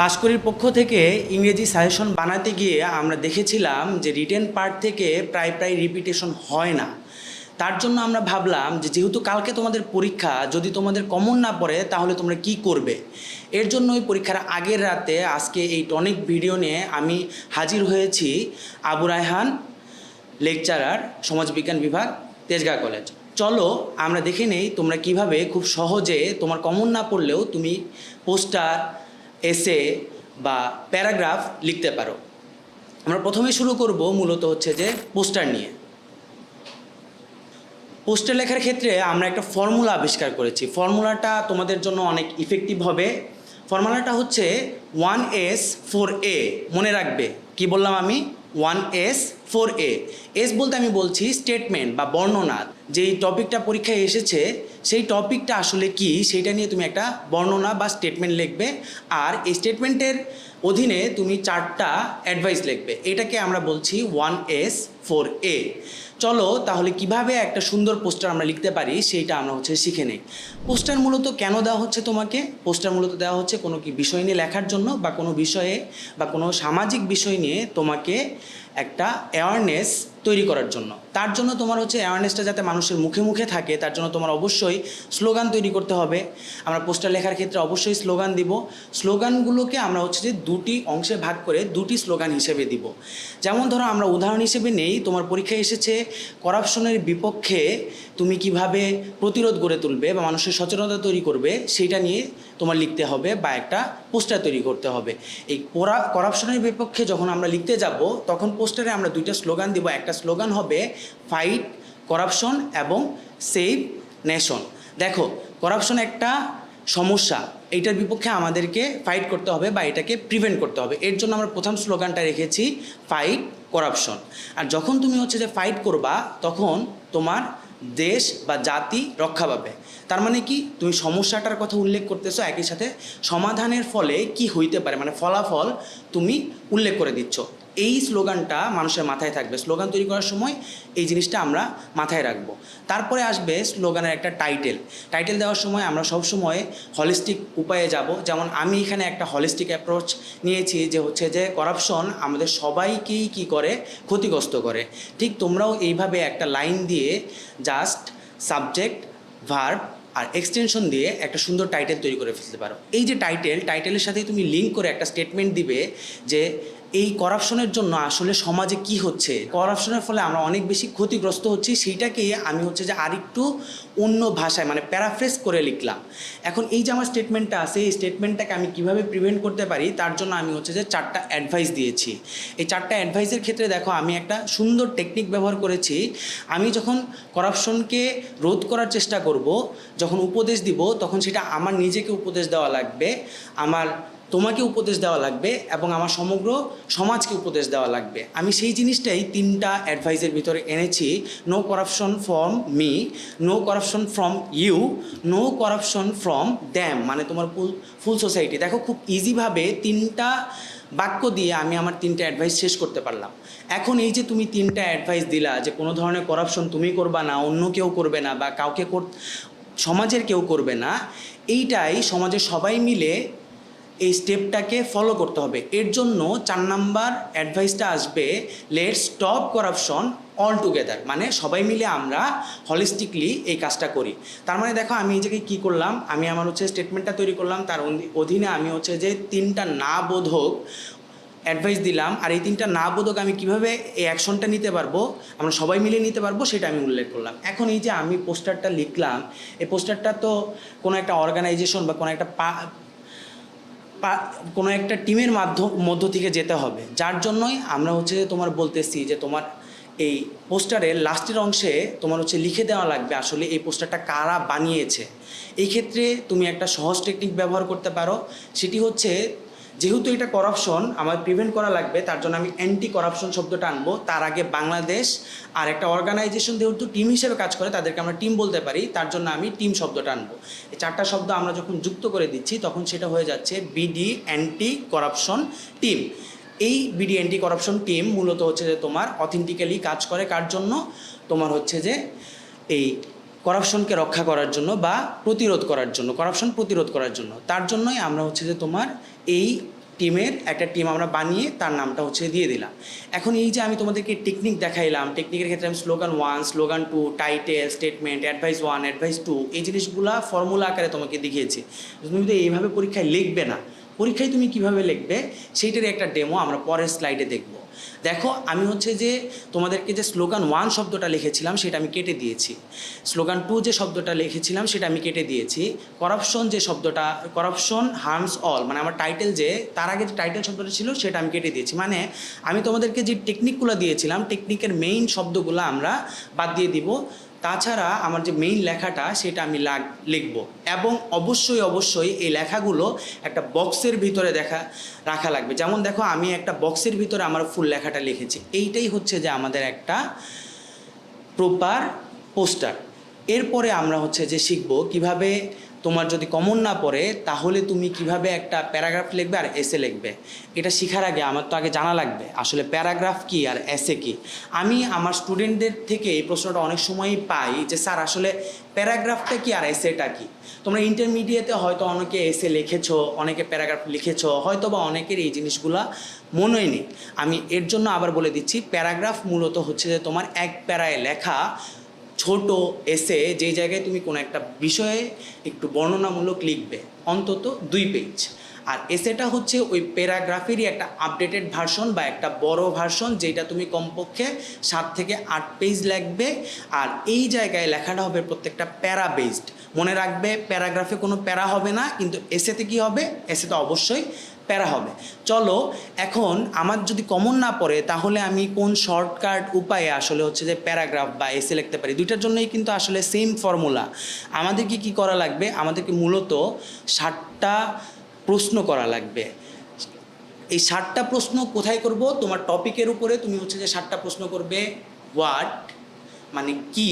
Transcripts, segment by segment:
পাশকুড়ির পক্ষ থেকে ইংরেজি সাজেশন বানাতে গিয়ে আমরা দেখেছিলাম যে রিটেন পার্ট থেকে প্রায় রিপিটেশন হয় না। তার জন্য আমরা ভাবলাম যে যেহেতু কালকে তোমাদের পরীক্ষা, যদি তোমাদের কমন না পড়ে তাহলে তোমরা কি করবে। এর জন্য ওই পরীক্ষার আগের রাতে আজকে এই টনিক ভিডিও নিয়ে আমি হাজির হয়েছি। আবু রায়হান, লেকচারার, সমাজবিজ্ঞান বিভাগ, তেজগাঁ কলেজ। চলো আমরা দেখে নেই তোমরা কিভাবে খুব সহজে তোমার কমন না পড়লেও তুমি পোস্টার, এসে বা প্যারাগ্রাফ লিখতে পারো। আমরা প্রথমে শুরু করব মূলত হচ্ছে যে পোস্টার নিয়ে। পোস্টার লেখার ক্ষেত্রে আমরা একটা ফর্মুলা আবিষ্কার করেছি। ফর্মুলাটা তোমাদের জন্য অনেক ইফেক্টিভ হবে। ফর্মুলাটা হচ্ছে 1S 4A। মনে রাখবে কি বললাম আমি? 1S 4A। এস বলতে আমি বলছি স্টেটমেন্ট বা বর্ণনা। যেই টপিকটা পরীক্ষায় এসেছে সেই টপিকটা আসলে কি সেইটা নিয়ে তুমি একটা বর্ণনা বা স্টেটমেন্ট লিখবে। আর এই স্টেটমেন্টের অধীনে তুমি 4টা অ্যাডভাইস লিখবে। এটাকে আমরা বলছি 1S 4A। চলো তাহলে কিভাবে একটা সুন্দর পোস্টার আমরা লিখতে পারি সেইটা আমরা হচ্ছে শিখে নেই। পোস্টার মূলত কেন দেওয়া হচ্ছে তোমাকে? পোস্টার মূলত দেওয়া হচ্ছে কোনো কি বিষয় নিয়ে লেখার জন্য বা কোনো বিষয়ে বা কোনো সামাজিক বিষয় নিয়ে তোমাকে একটা অ্যাওয়ারনেস তৈরি করার জন্য। তার জন্য তোমার হচ্ছে অ্যাওয়ারনেসটা যাতে মানুষের মুখে মুখে থাকে, তার জন্য তোমার অবশ্যই স্লোগান তৈরি করতে হবে। আমরা পোস্টার লেখার ক্ষেত্রে অবশ্যই স্লোগান দিব। স্লোগানগুলোকে আমরা হচ্ছে যে 2টি অংশে ভাগ করে 2টি স্লোগান হিসেবে দিব। যেমন ধরো আমরা উদাহরণ হিসেবে নেই, তোমার পরীক্ষায় এসেছে করাপশনের বিপক্ষে তুমি কিভাবে প্রতিরোধ গড়ে তুলবে বা মানুষের সচেতনতা তৈরি করবে সেইটা নিয়ে তোমার লিখতে হবে বা একটা পোস্টার তৈরি করতে হবে। এই করাপশনের বিপক্ষে যখন আমরা লিখতে যাব তখন পোস্টারে আমরা 2টা স্লোগান দিব। একটা স্লোগান হবে ফাইট করাপশন এবং সেভ নেশন। দেখো, করাপশন একটা সমস্যা, এইটার বিপক্ষে আমাদেরকে ফাইট করতে হবে বা এটাকে প্রিভেন্ট করতে হবে। এর জন্য আমরা প্রথম স্লোগানটা রেখেছি ফাইট করাপশন। আর যখন তুমি হচ্ছে যে ফাইট করবা তখন তোমার দেশ বা জাতি রক্ষা পাবে। তার মানে কি, তুমি সমস্যাটার কথা উল্লেখ করতেছো, একই সাথে সমাধানের ফলে কি হইতে পারে মানে ফলাফল তুমি উল্লেখ করে দিচ্ছ। এই স্লোগানটা মানুষের মাথায় থাকবে। স্লোগান তৈরি করার সময় এই জিনিসটা আমরা মাথায় রাখবো। তারপরে আসবে স্লোগানের একটা টাইটেল দেওয়ার সময় আমরা সবসময় হলিস্টিক উপায়ে যাব। যেমন আমি এখানে একটা হলিস্টিক অ্যাপ্রোচ নিয়েছি যে হচ্ছে যে করাপশন আমাদের সবাইকেই কি করে, ক্ষতিগ্রস্ত করে। ঠিক তোমরাও এইভাবে একটা লাইন দিয়ে জাস্ট সাবজেক্ট, ভার্ব আর এক্সটেনশন দিয়ে একটা সুন্দর টাইটেল তৈরি করে ফেলতে পারো। এই যে টাইটেলের সাথে তুমি লিঙ্ক করে একটা স্টেটমেন্ট দিবে যে এই করাপশনের জন্য আসলে সমাজে কি হচ্ছে, করাপশনের ফলে আমরা অনেক বেশি ক্ষতিগ্রস্ত হচ্ছি, সেইটাকে আমি হচ্ছে যে আরেকটু অন্য ভাষায় মানে প্যারাফ্রেজ করে লিখলাম। এখন এই যে আমার স্টেটমেন্টটা আছে, এই স্টেটমেন্টটাকে আমি কিভাবে প্রিভেন্ট করতে পারি তার জন্য আমি হচ্ছে যে 4টা অ্যাডভাইস দিয়েছি। এই 4টা অ্যাডভাইসের ক্ষেত্রে দেখো আমি একটা সুন্দর টেকনিক ব্যবহার করেছি। আমি যখন করাপশনকে রোধ করার চেষ্টা করব, যখন উপদেশ দিব তখন সেটা আমার নিজেকে উপদেশ দেওয়া লাগবে, আমার তোমাকে উপদেশ দেওয়া লাগবে এবং আমার সমগ্র সমাজকে উপদেশ দেওয়া লাগবে। আমি সেই জিনিসটাই 3টা অ্যাডভাইসের ভিতরে এনেছি। No corruption from me, no corruption from you, no corruption from them, মানে তোমার ফুল সোসাইটি। দেখো খুব ইজিভাবে 3টা বাক্য দিয়ে আমি আমার 3টা অ্যাডভাইস শেষ করতে পারলাম। এখন এই যে তুমি 3টা অ্যাডভাইস দিলা যে কোনো ধরনের করাপশন তুমি করবা না, অন্য কেউ করবে না বা সমাজের কেউ করবে না, এইটাই সমাজের সবাই মিলে এই স্টেপটাকে ফলো করতে হবে। এর জন্য 4 নাম্বার অ্যাডভাইসটা আসবে let's stop corruption all together, মানে সবাই মিলে আমরা হলিস্টিকলি এই কাজটা করি। তার মানে দেখো আমি এই জায়গায় কী করলাম, আমি আমার হচ্ছে স্টেটমেন্টটা তৈরি করলাম, তার অধীনে আমি হচ্ছে যে 3টা না বোধক অ্যাডভাইস দিলাম। আর এই 3টা না বোধক আমি কীভাবে এই অ্যাকশনটা নিতে পারবো, আমরা সবাই মিলে নিতে পারবো, সেটা আমি উল্লেখ করলাম। এখন এই যে আমি পোস্টারটা লিখলাম, এই পোস্টারটা তো কোনো একটা অর্গানাইজেশন বা কোনো একটা টিমের মধ্য থেকে যেতে হবে, যার জন্যই আমরা হচ্ছে তোমার বলতেছি যে তোমার এই পোস্টারের লাস্টের অংশে তোমার হচ্ছে লিখে দেওয়া লাগবে আসলে এই পোস্টারটা কারা বানিয়েছে। এই ক্ষেত্রে তুমি একটা সহজ টেকনিক ব্যবহার করতে পারো। সেটি হচ্ছে, যেহেতু এটা করাপশন আমার প্রিভেন্ট করা লাগবে, তার জন্য আমি অ্যান্টি করাপশন শব্দটা আনবো। তার আগে বাংলাদেশ আর একটা অর্গানাইজেশন যেহেতু টিম হিসেবে কাজ করে তাদেরকে আমরা টিম বলতে পারি, তার জন্য আমি টিম শব্দটা আনবো। এই 4টা শব্দ আমরা যখন যুক্ত করে দিচ্ছি তখন সেটা হয়ে যাচ্ছে বিডি অ্যান্টি করাপশন টিম। এই বিডি অ্যান্টি করাপশন টিম মূলত হচ্ছে যে তোমার অথেন্টিক্যালি কাজ করে কার জন্য, তোমার হচ্ছে যে এই করাপশনকে রক্ষা করার জন্য বা প্রতিরোধ করার জন্য, করাপশন প্রতিরোধ করার জন্য। তার জন্যই আমরা হচ্ছে যে তোমার এই টিমের একটা টিম আমরা বানিয়ে তার নামটা হচ্ছে দিয়ে দিলাম। এখন এই যে আমি তোমাদেরকে টেকনিক দেখাইলাম, টেকনিকের ক্ষেত্রে আমি slogan 1, slogan 2, title, statement, advice 1, advice 2 এই জিনিসগুলা ফর্মুলা আকারে তোমাকে দেখিয়েছি। তুমি তো এইভাবে পরীক্ষায় লিখবে না, পরীক্ষায় তুমি কিভাবে লিখবে সেইটারই একটা ডেমো আমরা পরের স্লাইডে দেখব। দেখো আমি হচ্ছে যে তোমাদেরকে যে স্লোগান 1 শব্দটা লিখেছিলাম সেটা আমি কেটে দিয়েছি, স্লোগান 2 যে শব্দটা লিখেছিলাম সেটা আমি কেটে দিয়েছি, করাপশন যে শব্দটা, করাপশন হার্মস অল মানে আমার টাইটেল যে তার আগে যে টাইটেল শব্দটা ছিল সেটা আমি কেটে দিয়েছি। মানে আমি তোমাদেরকে যে টেকনিকগুলো দিয়েছিলাম টেকনিকের মেইন শব্দগুলো আমরা বাদ দিয়ে দিব, তাছাড়া আমার যে মেইন লেখাটা সেটা আমি লিখব। এবং অবশ্যই এই লেখাগুলো একটা বক্সের ভিতরে রাখা লাগবে। যেমন দেখো আমি একটা বক্সের ভিতরে আমার ফুল লেখাটা লিখেছি। এইটাই হচ্ছে যে আমাদের একটা প্রপার পোস্টার। এরপরে আমরা হচ্ছে যে শিখব কিভাবে তোমার যদি কমন না পড়ে তাহলে তুমি কিভাবে একটা প্যারাগ্রাফ লিখবে আর এসে লিখবে। এটা শেখার আগে আমার তো আগে জানা লাগবে আসলে প্যারাগ্রাফ কি আর এসে কি। আমি আমার স্টুডেন্টদের থেকে এই প্রশ্নটা অনেক সময়ই পাই যে স্যার আসলে প্যারাগ্রাফটা কি আর এসেটা কি। তোমরা ইন্টারমিডিয়েটে হয়তো অনেকে এসে লিখেছো, অনেকে প্যারাগ্রাফ লিখেছো, হয়তো বা অনেকের এই জিনিসগুলা মনেই নেই। আমি এর জন্য আবার বলে দিচ্ছি, প্যারাগ্রাফ মূলত হচ্ছে যে তোমার এক প্যারায় লেখা ছোট এসে যেই জায়গায় তুমি কোনো একটা বিষয়ে একটু বর্ণনামূলক লিখবে, অন্তত 2 পেজ। আর এসেটা হচ্ছে ওই প্যারাগ্রাফেরই একটা আপডেটেড ভার্সন বা একটা বড় ভার্সন, যেটা তুমি কমপক্ষে 7 থেকে 8 পেজ লিখবে। আর এই জায়গায় লেখাটা হবে প্রত্যেকটা প্যারা বেসড। মনে রাখবে প্যারাগ্রাফে কোনো প্যারা হবে না, কিন্তু এসেতে কি হবে, এসেতে অবশ্যই প্যারা হবে। চলো এখন আমার যদি কমন না পড়ে তাহলে আমি কোন শর্টকাট উপায়ে আসলে হচ্ছে যে প্যারাগ্রাফ বা এসে লিখতে পারি। দুইটার জন্যই কিন্তু আসলে সেম ফর্মুলা। আমাদেরকে কি করা লাগবে, আমাদেরকে মূলত 60টা প্রশ্ন করা লাগবে। এই 60টা প্রশ্ন কোথায় করব, তোমার টপিকের উপরে তুমি হচ্ছে যে 60টা প্রশ্ন করবে। হোয়াট মানে কি,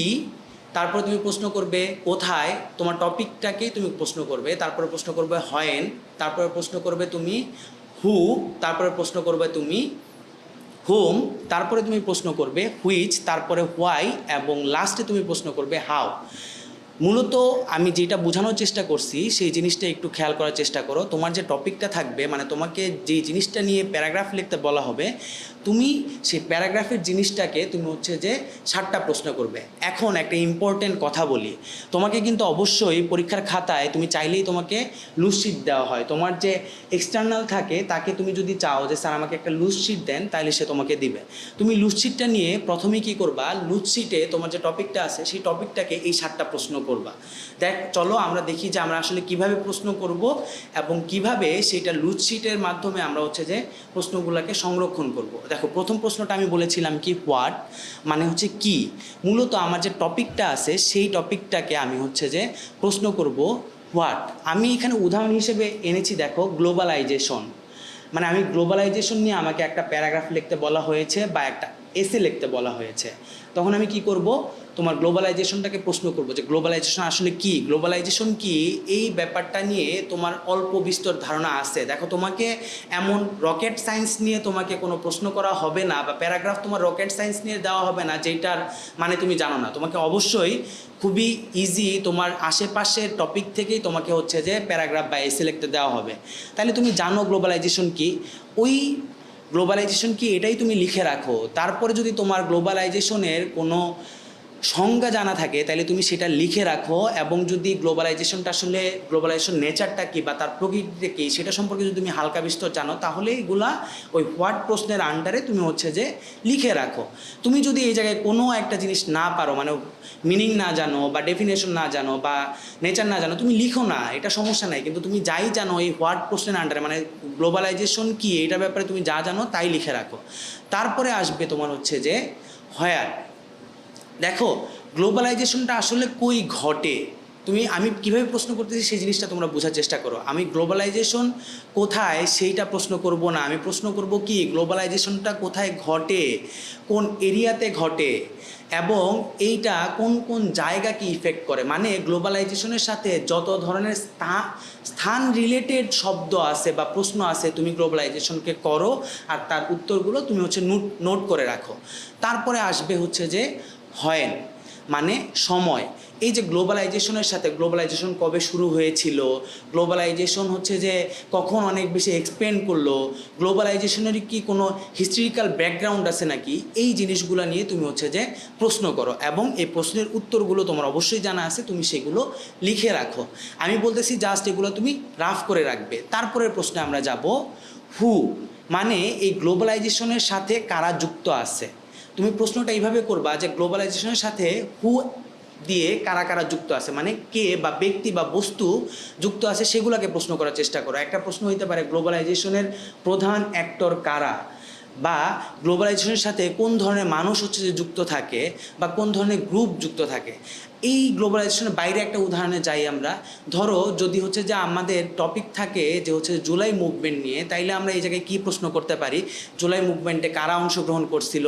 তারপরে তুমি প্রশ্ন করবে কোথায়, তোমার টপিকটাকেই তুমি প্রশ্ন করবে। তারপরে প্রশ্ন করবে হোয়েন, তারপরে প্রশ্ন করবে তুমি হু, তারপরে প্রশ্ন করবে তুমি হোম, তারপরে তুমি প্রশ্ন করবে হুইচ, তারপরে হোয়াই এবং লাস্টে তুমি প্রশ্ন করবে হাউ। মূলত আমি যেটা বোঝানোর চেষ্টা করছি সেই জিনিসটা একটু খেয়াল করার চেষ্টা করো। তোমার যে টপিকটা থাকবে মানে তোমাকে যে জিনিসটা নিয়ে প্যারাগ্রাফ লিখতে বলা হবে, তুমি সেই প্যারাগ্রাফের জিনিসটাকে তুমি হচ্ছে যে 60টা প্রশ্ন করবে। এখন একটা ইম্পর্টেন্ট কথা বলি, তোমাকে কিন্তু অবশ্যই পরীক্ষার খাতায় তুমি চাইলেই তোমাকে লুজ শিট দেওয়া হয়। তোমার যে এক্সটার্নাল থাকে তাকে তুমি যদি চাও যে স্যার আমাকে একটা লুজ শিট দেন, তাহলে সে তোমাকে দিবে। তুমি লুজ শিটটা নিয়ে প্রথমে কি করবা, লুজ শিটে তোমার যে টপিকটা আছে সেই টপিকটাকে এই 60টা প্রশ্ন করবা। চলো আমরা দেখি যে আমরা আসলে কিভাবে প্রশ্ন করব এবং কিভাবে সেটা লুজ শিটের মাধ্যমে আমরা হচ্ছে যে প্রশ্নগুলোকে সংরক্ষণ করব। দেখো প্রথম প্রশ্নটা আমি বলেছিলাম কি হোয়াট মানে হচ্ছে কি। মূলত আমার যে টপিকটা আছে সেই টপিকটাকে আমি হচ্ছে যে প্রশ্ন করব হোয়াট। আমি এখানে উদাহরণ হিসেবে এনেছি, দেখো গ্লোবালাইজেশন। মানে আমি গ্লোবালাইজেশন নিয়ে আমাকে একটা প্যারাগ্রাফ লিখতে বলা হয়েছে বা একটা এসে লিখতে বলা হয়েছে। তখন আমি কি করব, তোমার গ্লোবালাইজেশনটাকে প্রশ্ন করব যে গ্লোবালাইজেশন আসলে কি, গ্লোবালাইজেশন কি, এই ব্যাপারটা নিয়ে তোমার অল্প বিস্তর ধারণা আছে। দেখো তোমাকে এমন রকেট সায়েন্স নিয়ে তোমাকে কোনো প্রশ্ন করা হবে না বা প্যারাগ্রাফ তোমার রকেট সায়েন্স নিয়ে দেওয়া হবে না যেটার মানে তুমি জানো না। তোমাকে অবশ্যই খুবই ইজি তোমার আশেপাশের টপিক থেকেই তোমাকে হচ্ছে যে প্যারাগ্রাফ বা এসে লিখতে দেওয়া হবে। তাহলে তুমি জানো গ্লোবালাইজেশন কি, ওই গ্লোবালাইজেশন কি এটাই তুমি লিখে রাখো। তারপরে যদি তোমার গ্লোবালাইজেশনের কোনো সংজ্ঞা জানা থাকে তাহলে তুমি সেটা লিখে রাখো। এবং যদি গ্লোবালাইজেশনটা আসলে গ্লোবালাইজেশন নেচারটা কী বা তার প্রকৃতিটা কী সেটা সম্পর্কে যদি তুমি হালকা বিস্তর জানো, তাহলে এগুলা ওই হোয়াট প্রশ্নের আন্ডারে তুমি হচ্ছে যে লিখে রাখো। তুমি যদি এই জায়গায় কোনো একটা জিনিস না পারো, মানে মিনিং না জানো বা ডেফিনেশন না জানো বা নেচার না জানো, তুমি লিখো না, এটা সমস্যা নাই। কিন্তু তুমি যাই জানো এই হোয়াট প্রশ্নের আন্ডারে মানে গ্লোবালাইজেশন কী এটার ব্যাপারে তুমি যা জানো তাই লিখে রাখো। তারপরে আসবে তোমার হচ্ছে যে হোয়ার। দেখো গ্লোবালাইজেশনটা আসলে কই ঘটে, আমি কিভাবে প্রশ্ন করতেছি সেই জিনিসটা তোমরা বোঝার চেষ্টা করো। আমি গ্লোবালাইজেশন কোথায় সেইটা প্রশ্ন করব না, আমি প্রশ্ন করব কি গ্লোবালাইজেশনটা কোথায় ঘটে, কোন এরিয়াতে ঘটে এবং এইটা কোন কোন জায়গাকে ইফেক্ট করে। মানে গ্লোবালাইজেশনের সাথে যত ধরনের স্থান রিলেটেড শব্দ আছে বা প্রশ্ন আছে তুমি গ্লোবালাইজেশনকে করো আর তার উত্তরগুলো তুমি হচ্ছে নোট করে রাখো। তারপরে আসবে হচ্ছে যে হোয়েন, মানে সময়। এই যে গ্লোবালাইজেশনের সাথে, গ্লোবালাইজেশন কবে শুরু হয়েছিল, গ্লোবালাইজেশন হচ্ছে যে কখন অনেক বেশি এক্সপেন্ড করলো, গ্লোবালাইজেশনের কি কোনো হিস্ট্রিক্যাল ব্যাকগ্রাউন্ড আছে নাকি, এই জিনিসগুলো নিয়ে তুমি হচ্ছে যে প্রশ্ন করো এবং এই প্রশ্নের উত্তরগুলো তোমার অবশ্যই জানা আছে, তুমি সেগুলো লিখে রাখো। আমি বলতেছি জাস্ট এগুলো তুমি রাফ করে রাখবে। তারপরের প্রশ্নে আমরা যাব, হু মানে এই গ্লোবালাইজেশনের সাথে কারা যুক্ত আছে। তুমি প্রশ্নটা এইভাবে করবা যে গ্লোবালাইজেশনের সাথে হু দিয়ে কারা কারা যুক্ত আছে, মানে কে বা ব্যক্তি বা বস্তু যুক্ত আছে সেগুলোকে প্রশ্ন করার চেষ্টা করো। একটা প্রশ্ন হইতে পারে গ্লোবালাইজেশনের প্রধান অ্যাক্টর কারা, বা গ্লোবালাইজেশনের সাথে কোন ধরনের মানুষ হচ্ছে যে যুক্ত থাকে বা কোন ধরনের গ্রুপ যুক্ত থাকে। এই গ্লোবালাইজেশনের বাইরে একটা উদাহরণে যাই আমরা, ধরো যদি হচ্ছে যে আমাদের টপিক থাকে যে হচ্ছে জুলাই মুভমেন্ট নিয়ে, তাইলে আমরা এই জায়গায় কী প্রশ্ন করতে পারি, জুলাই মুভমেন্টে কারা অংশগ্রহণ করছিল,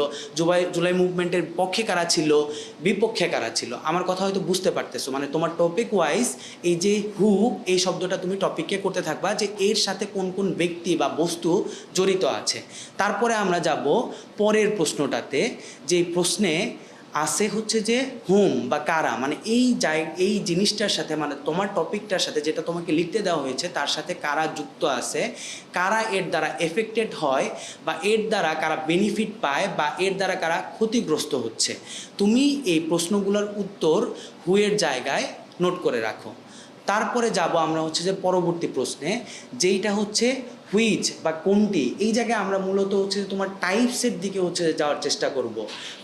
জুলাই মুভমেন্টের পক্ষে কারা ছিল, বিপক্ষে কারা ছিল। আমার কথা হয়তো বুঝতে পারতেছো, মানে তোমার টপিক ওয়াইজ এই যে হু এই শব্দটা তুমি টপিকে করতে থাকবা যে এর সাথে কোন কোন ব্যক্তি বা বস্তু জড়িত আছে। তারপরে আমরা যাব পরের প্রশ্নটাতে, যে প্রশ্নে আছে হচ্ছে যে হুম বা কারা, মানে এই জিনিসটার সাথে, মানে তোমার টপিকটার সাথে যেটা তোমাকে লিখতে দেওয়া হয়েছে তার সাথে কারা যুক্ত আছে, কারা এর দ্বারা এফেক্টেড হয়, বা এর দ্বারা কারা বেনিফিট পায়, বা এর দ্বারা কারা ক্ষতিগ্রস্ত হচ্ছে। তুমি এই প্রশ্নগুলোর উত্তর হুয়ের জায়গায় নোট করে রাখো। তারপরে যাব আমরা হচ্ছে যে পরবর্তী প্রশ্নে, যেইটা হচ্ছে হুইচ বা কোনটি। এই জায়গায় আমরা মূলত হচ্ছে তোমার টাইপসের দিকে হচ্ছে যাওয়ার চেষ্টা করব।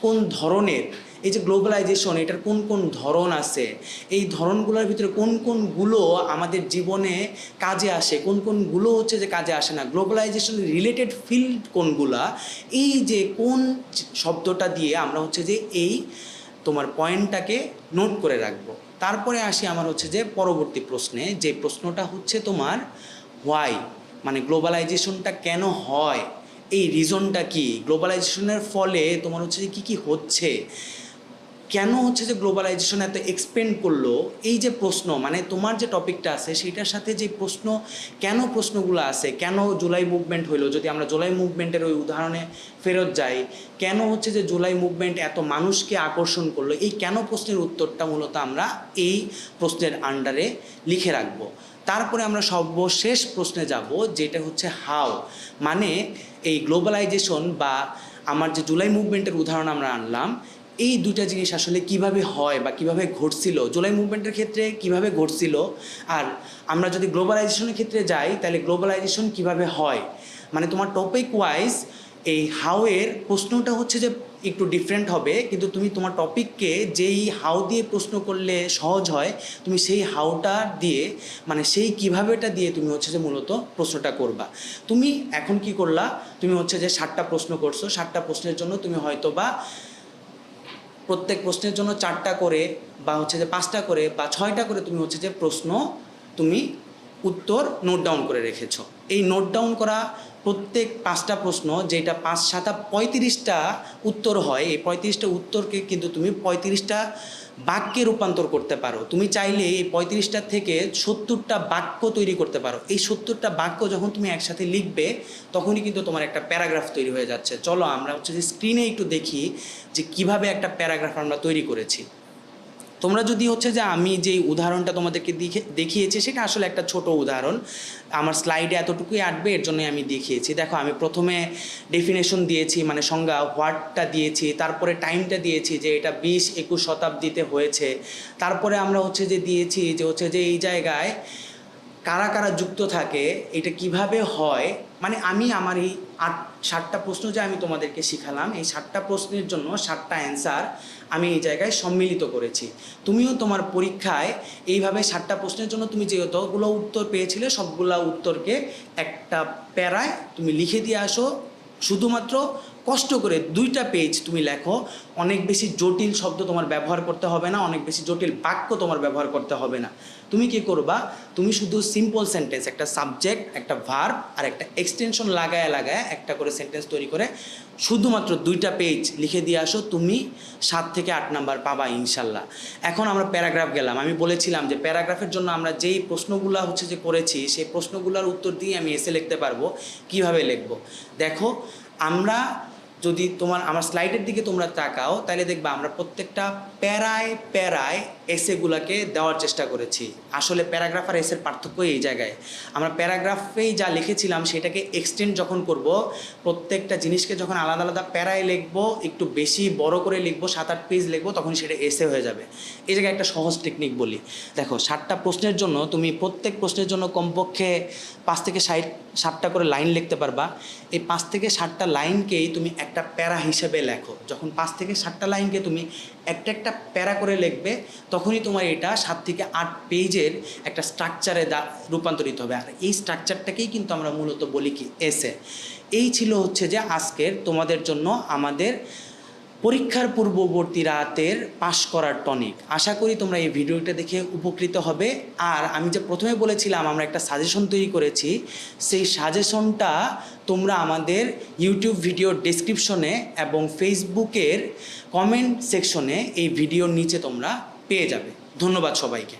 কোন ধরনের, এই যে গ্লোবালাইজেশন এটার কোন কোন ধরন আছে, এই ধরনগুলোর ভিতরে কোন কোনগুলো আমাদের জীবনে কাজে আসে, কোন কোনগুলো হচ্ছে যে কাজে আসে না, গ্লোবালাইজেশন রিলেটেড ফিল্ড কোনগুলা, এই যে কোন শব্দটা দিয়ে আমরা হচ্ছে যে এই তোমার পয়েন্টটাকে নোট করে রাখবো। তারপরে আসি আমার হচ্ছে যে পরবর্তী প্রশ্নে, যে প্রশ্নটা হচ্ছে তোমার হোয়াই, মানে গ্লোবালাইজেশনটা কেন হয়, এই রিজনটা কি, গ্লোবালাইজেশনের ফলে তোমার হচ্ছে যে কী কী হচ্ছে, কেন হচ্ছে যে গ্লোবালাইজেশন এত এক্সপেন্ড করলো, এই যে প্রশ্ন, মানে তোমার যে টপিকটা আছে সেইটার সাথে যে প্রশ্ন, কেন প্রশ্নগুলো আছে, কেন জুলাই মুভমেন্ট হইলো, যদি আমরা জুলাই মুভমেন্টের ওই উদাহরণে ফেরত যাই, কেন হচ্ছে যে জুলাই মুভমেন্ট এত মানুষকে আকর্ষণ করলো, এই কেন প্রশ্নের উত্তরটা মূলত আমরা এই প্রশ্নের আন্ডারে লিখে রাখবো। তারপরে আমরা সর্বশেষ প্রশ্নে যাব, যেটা হচ্ছে হাউ, মানে এই গ্লোবালাইজেশন বা আমার যে জুলাই মুভমেন্টের উদাহরণ আমরা আনলাম, এই দুইটা জিনিস আসলে কিভাবে হয় বা কিভাবে ঘটছিল, জুলাই মুভমেন্টের ক্ষেত্রে কিভাবে ঘটছিল, আর আমরা যদি গ্লোবালাইজেশনের ক্ষেত্রে যাই তাহলে গ্লোবালাইজেশন কিভাবে হয়। মানে তোমার টপিক ওয়াইজ এই হাউয়ের প্রশ্নটা হচ্ছে যে একটু ডিফারেন্ট হবে, কিন্তু তুমি তোমার টপিককে যেই হাউ দিয়ে প্রশ্ন করলে সহজ হয়, তুমি সেই হাউটা দিয়ে, মানে সেই কীভাবেটা দিয়ে তুমি হচ্ছে যে মূলত প্রশ্নটা করবা। তুমি এখন কি করলা, তুমি হচ্ছে যে 7টা প্রশ্ন করছো, 7টা প্রশ্নের জন্য তুমি হয়তো বা প্রত্যেক প্রশ্নের জন্য 4টা করে বা হচ্ছে যে 5টা করে বা 6টা করে তুমি হচ্ছে যে প্রশ্ন, তুমি উত্তর নোট ডাউন করে রেখেছো। এই নোট ডাউন করা প্রত্যেক 5টা প্রশ্ন, যেটা 5 7 35টা উত্তর হয়, এই 35টা উত্তরকে কিন্তু তুমি 35টা বাক্যে রূপান্তর করতে পারো। তুমি চাইলে এই 35টা থেকে 70টা বাক্য তৈরি করতে পারো। এই 70টা বাক্য যখন তুমি একসাথে লিখবে তখনই কিন্তু তোমার একটা প্যারাগ্রাফ তৈরি হয়ে যাচ্ছে। চলো আমরা হচ্ছে যে স্ক্রিনে একটু দেখি যে কিভাবে একটা প্যারাগ্রাফ আমরা তৈরি করেছি। তোমরা যদি হচ্ছে যে আমি যেই উদাহরণটা তোমাদেরকে দেখিয়েছি সেটা আসলে একটা ছোট উদাহরণ, আমার স্লাইডে এতটুকুই আঁটবে, এর জন্যই আমি দেখিয়েছি। দেখো আমি প্রথমে ডেফিনেশন দিয়েছি, মানে সংজ্ঞা হোয়াটটা দিয়েছি, তারপরে টাইমটা দিয়েছি যে এটা 20-21 শতাব্দীতে হয়েছে, তারপরে আমরা হচ্ছে যে দিয়েছি যে হচ্ছে যে এই জায়গায় কারা কারা যুক্ত থাকে, এটা কিভাবে হয়। মানে আমি আমার এই 7টা প্রশ্ন যে আমি তোমাদেরকে শিখালাম, এই 7টা প্রশ্নের জন্য 7টা অ্যান্সার আমি এই জায়গায় সম্মিলিত করেছি। তুমিও তোমার পরীক্ষায় এইভাবে 7টা প্রশ্নের জন্য তুমি যতগুলো উত্তর পেয়েছিলে সবগুলো উত্তরকে একটা প্যারায় তুমি লিখে দিয়ে আসো। শুধুমাত্র কষ্ট করে 2টা পেজ তুমি লেখো, অনেক বেশি জটিল শব্দ তোমার ব্যবহার করতে হবে না, অনেক বেশি জটিল বাক্য তোমার ব্যবহার করতে হবে না। তুমি কি করবা, তুমি শুধু সিম্পল সেন্টেন্স, একটা সাবজেক্ট, একটা ভার্ব আর একটা এক্সটেনশন লাগায় একটা করে সেন্টেন্স তৈরি করে শুধুমাত্র 2টা পেজ লিখে দিয়ে আসো, তুমি 7 থেকে 8 নাম্বার পাবা ইনশাল্লাহ। এখন আমরা প্যারাগ্রাফ গেলাম। আমি বলেছিলাম যে প্যারাগ্রাফের জন্য আমরা যেই প্রশ্নগুলো হচ্ছে যে করেছি সেই প্রশ্নগুলোর উত্তর দিয়ে আমি এসে লিখতে পারবো। কিভাবে লিখবো দেখো, আমরা যদি আমার স্লাইডের দিকে তোমরা তাকাও তাহলে দেখবা আমরা প্রত্যেকটা প্যারায় এসেগুলোকে দেওয়ার চেষ্টা করেছি। আসলে প্যারাগ্রাফ আর এসের পার্থক্য এই জায়গায়, আমরা প্যারাগ্রাফেই যা লিখেছিলাম সেটাকে এক্সটেন্ড যখন করব, প্রত্যেকটা জিনিসকে যখন আলাদা আলাদা প্যারায় লিখবো, একটু বেশি বড় করে লিখবো, 7-8 পেজ লিখবো, তখন সেটা এসে হয়ে যাবে। এই জায়গায় একটা সহজ টেকনিক বলি, দেখো 7টা প্রশ্নের জন্য তুমি প্রত্যেক প্রশ্নের জন্য কমপক্ষে 5 থেকে 7টা করে লাইন লিখতে পারবা। এই 5 থেকে 7টা লাইনকেই তুমি একটা প্যারা হিসেবে লেখো। যখন 5 থেকে 7টা লাইনকে তুমি একটা প্যারা করে লিখবে, তখনই তোমার এটা 7 থেকে 8 পেজের একটা স্ট্রাকচারে রূপান্তরিত হবে। আর এই স্ট্রাকচারটাকেই কিন্তু আমরা মূলত বলি কি এসে। এই ছিল হচ্ছে যে আজকের তোমাদের জন্য আমাদের পরীক্ষার পূর্ববর্তী রাতের পাশ করার টনিক। আশা করি তোমরা এই ভিডিওটা দেখে উপকৃত হবে। আর আমি যে প্রথমে বলেছিলাম আমরা একটা সাজেশন তৈরি করেছি, সেই সাজেশনটা তোমরা আমাদের ইউটিউব ভিডিওর ডেসক্রিপশনে এবং ফেসবুকের কমেন্ট সেকশনে এই ভিডিওর নিচে তোমরা পেয়ে যাবে। ধন্যবাদ সবাইকে।